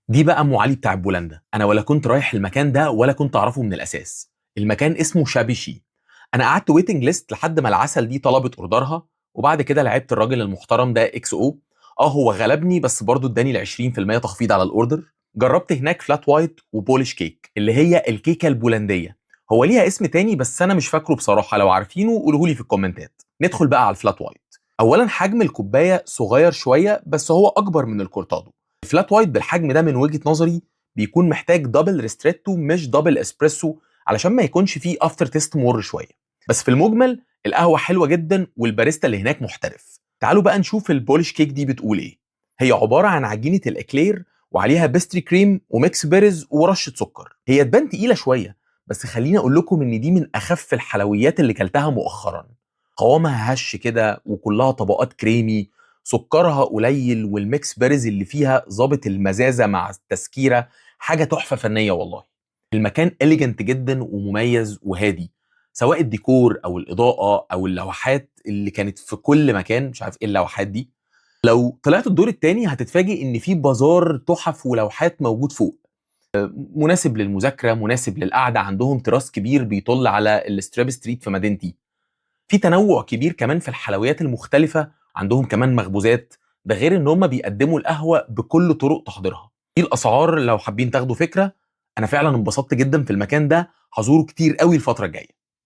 دي بقى ام علي بتاع بولندا. انا ولا كنت رايح المكان ده ولا كنت اعرفه من الاساس. المكان اسمه شابيشي. انا قعدت ويتنج ليست لحد ما العسل دي طلبت اوردرها، وبعد كده لعبت الراجل المحترم ده اكس او. هو غلبني بس برضه اداني ال 20% تخفيض على الاوردر. جربت هناك فلات وايت وبولش كيك اللي هي الكيكه البولنديه. هو ليها اسم تاني بس انا مش فاكره بصراحه، لو عارفينه قولوه لي في الكومنتات. ندخل بقى على الفلات وايت. اولا حجم الكوبايه صغير شويه بس هو اكبر من الكورتادو. الفلات وايت بالحجم ده من وجهة نظري بيكون محتاج دبل ريستريتو مش دبل اسبريسو، علشان ما يكونش فيه افتر تيست مر شويه. بس في المجمل القهوه حلوه جدا والباريستا اللي هناك محترف. تعالوا بقى نشوف البولش كيك دي بتقول ايه. هي عباره عن عجينه الاكلير وعليها بيستري كريم وميكس بيرز ورشه سكر. هي تبان تقيله شويه، بس خليني اقول لكم ان دي من اخف الحلويات اللي كلتها مؤخرا. قوامها هش كده وكلها طبقات كريمي، سكرها قليل، والميكس بيرز اللي فيها ظابط المزازه مع التسكيره. حاجه تحفه فنيه والله. المكان اليجنت جدا ومميز وهادي، سواء الديكور او الاضاءه او اللوحات اللي كانت في كل مكان. مش عارف ايه اللوحات دي. لو طلعت الدور التاني هتتفاجئ ان في بازار تحف ولوحات موجود فوق. مناسب للمذاكره، مناسب للقعده. عندهم تراس كبير بيطل على الستريب ستريت في مدينتي. في تنوع كبير كمان في الحلويات المختلفة. عندهم كمان مخبوزات. ده غير ان هم بيقدموا القهوة بكل طرق تحضيرها. دي الاسعار لو حابين تاخدوا فكرة. انا فعلا انبسطت جدا في المكان ده، هزوره كتير قوي الفترة الجاية.